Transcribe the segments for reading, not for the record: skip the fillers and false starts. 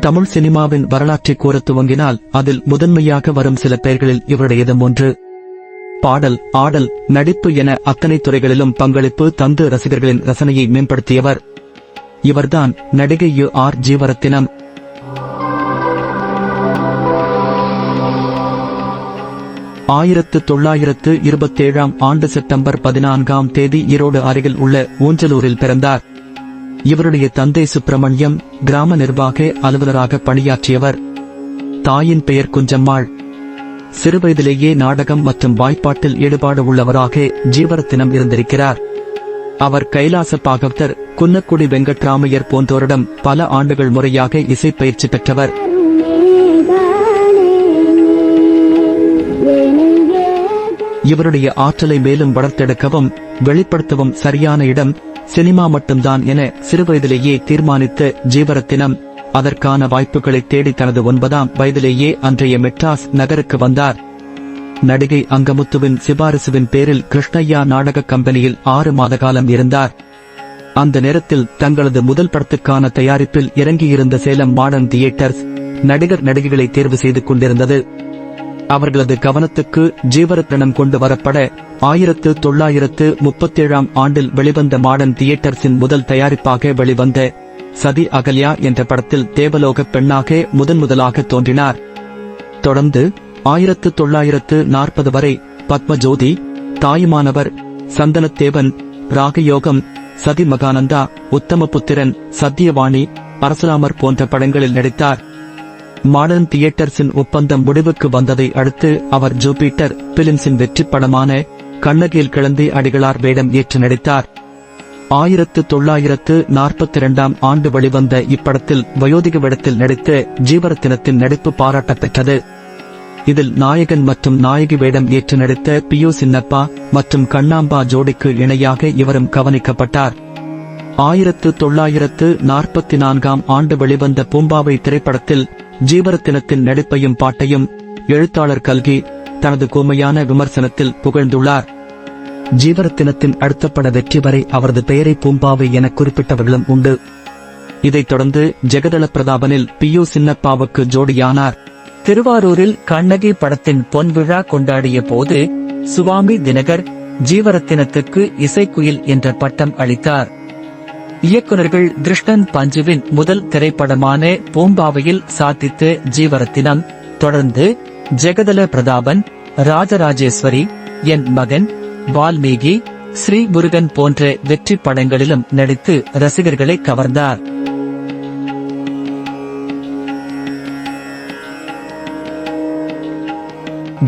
தமிழ் சினிமாவின் வரலாற்றை கூறத் துவங்கினால் அதில் முதன்மையாக வரும் சில பெயர்களில் இவருடையதும் ஒன்று. பாடல், ஆடல், நடிப்பு என அத்தனை துறைகளிலும் பங்களிப்பு தந்து ரசிகர்களின் ரசனையை மேம்படுத்தியவர். இவர்தான் நடிகை ஆர். ஜீவரத்தினம். ஆயிரத்து 1927 செப்டம்பர் 14 ஈரோடு அருகில் உள்ள ஊஞ்சலூரில் பிறந்தார். இவருடைய தந்தை சுப்பிரமணியம் கிராம நிர்வாக அலுவலராக பணியாற்றியவர். தாயின் பெயர் குஞ்சம்மாள். சிறுவயதிலேயே நாடகம் மற்றும் வாய்ப்பாட்டில் ஈடுபாடு உள்ளவராக ஜீவரத்தினம் இருந்திருக்கிறார். அவர் கைலாச பாகவதர், குன்னக்குடி வெங்கட்ராமையர் போன்றோரிடம் பல ஆண்டுகள் முறையாக இசை பயிற்சி பெற்றவர். இவருடைய ஆற்றலை மேலும் வளர்த்தெடுக்கவும் வெளிப்படுத்தவும் சரியான இடம் சினிமா மட்டும்தான் என சிறுவயதிலேயே தீர்மானித்த ஜீவரத்தினம் அதற்கான வாய்ப்புகளை தேடி தனது 9ஆம் வயதிலேயே அன்றைய மெட்ராஸ் நகருக்கு வந்தார். நடிகை அங்கமுத்துவின் சிபாரிசுவின் பேரில் கிருஷ்ணய்யா நாடக கம்பெனியில் 6 மாத காலம் இருந்தார். அந்த நேரத்தில் தங்களது முதல் படத்துக்கான தயாரிப்பில் இறங்கியிருந்த சேலம் மாடர்ன் தியேட்டர்ஸ் நடிகர் நடிகைகளை தேர்வு செய்து கொண்டிருந்தது. அவர்களது கவனத்துக்கு ஜீவரத்தினம் கொண்டு வரப்பட 1937 வெளிவந்த மாடர்ன் தியேட்டர்ஸின் முதல் தயாரிப்பாக வெளிவந்த சதி அகல்யா என்ற படத்தில் தேவலோக பெண்ணாக முதன்முதலாக தோன்றினார். தொடர்ந்து 1940 வரை பத்மஜோதி, தாயுமானவர், சந்தனத்தேவன், ராகயோகம், சதி மகானந்தா, உத்தமபுத்திரன், சத்தியவாணி, பரசுராமர் போன்ற படங்களில் நடித்தார். மாடர்ன் தியேட்டர்ஸின் ஒப்பந்தம் முடிவுக்கு வந்ததை அடுத்து அவர் ஜூபிட்டர் பிலிம்ஸின் வெற்றி படமான கண்ணகியில் கிழந்தை அடிகளார் வேடம் ஏற்று நடித்தார். 1942 வெளிவந்த இப்படத்தில் வயோதிக வேடத்தில் நடித்த ஜீவரத்தினத்தின் நடிப்பு பாராட்டப் பெற்றது. இதில் நாயகன் மற்றும் நாயகி வேடம் ஏற்று நடித்த பியு சின்னப்பா மற்றும் கண்ணாம்பா ஜோடிக்கு இணையாக இவரும் கவனிக்கப்பட்டார். 1944 வெளிவந்த பூம்பாவை திரைப்படத்தில் ஜீவரத்தினத்தின் நடிப்பையும் பாட்டையும் எழுத்தாளர் கல்கி தனது கூர்மையான விமர்சனத்தில் புகழ்ந்துள்ளார். ஜீவரத்தினத்தின் அடுத்த பட வெற்றி வரை அவரது பெயரை பூம்பாவை என குறிப்பிட்டவர்களும் உண்டு. இதைத் தொடர்ந்து ஜெகதள பிரதாபனில் பியு சின்னப்பாவுக்கு ஜோடியானார். திருவாரூரில் கண்ணகி படத்தின் பொன்விழா கொண்டாடிய போது சுவாமி தினகர் ஜீவரத்தினத்துக்கு இசைக்குயில் என்ற பட்டம் அளித்தார். இயக்குநர்கள் கிருஷ்ணன் பஞ்சுவின் முதல் திரைப்படமான பூம்பாவையில் சாதித்த ஜீவரத்தினம் தொடர்ந்து ஜெகதள பிரதாபன், ராஜராஜேஸ்வரி, என் மகன், வால்மீகி, ஸ்ரீ முருகன் போன்ற வெற்றி படங்களிலும் நடித்து ரசிகர்களை கவர்ந்தார்.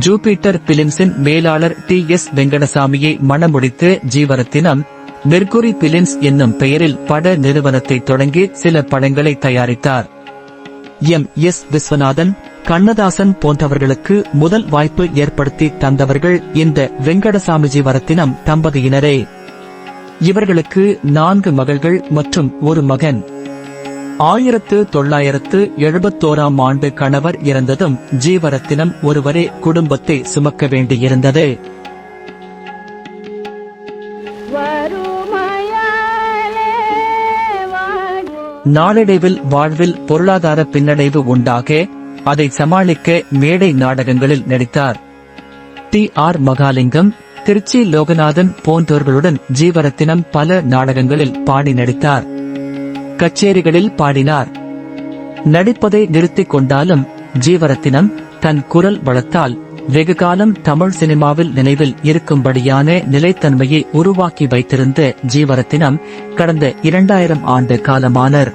ஜூபிட்டர் பிலிம்ஸின் மேலாளர் டி.எஸ். வெங்கடசாமியை மணமுடித்த ஜீவரத்தினம் மெர்குரி பிலிம்ஸ் என்னும் பெயரில் பட நிறுவனத்தை தொடங்கி சில படங்களை தயாரித்தார். எம்.எஸ். விஸ்வநாதன், கண்ணதாசன் போன்றவர்களுக்கு முதல் வாய்ப்பு ஏற்படுத்தி தந்தவர்கள் இந்த வெங்கடசாமி ஜீவரத்தினம் தம்பதியினரே. இவர்களுக்கு 4 மகள்கள் மற்றும் 1 மகன். 1971 கணவர் இறந்ததும் ஜீவரத்தினம் ஒருவரே குடும்பத்தை சுமக்க வேண்டியிருந்தது. நாளடைவில் வாழ்வில் பொருளாதார பின்னடைவு உண்டாக அதை சமாளிக்க மேடை நாடகங்களில் நடித்தார். டி.ஆர். மகாலிங்கம், திருச்சி லோகநாதன் போன்றவர்களுடன் ஜீவரத்தினம் பல நாடகங்களில் பாடி நடித்தார். கச்சேரிகளில் பாடினார். நடிப்பதை நிறுத்திக் கொண்டாலும் ஜீவரத்தினம் தன் குரல் வளத்தால் வெகுகாலம் தமிழ் சினிமாவில் நினைவில் இருக்கும்படியான நிலைத்தன்மையை உருவாக்கி வைத்திருந்த ஜீவரத்தினம் கடந்த 2000 ஆண்டு காலமானார்.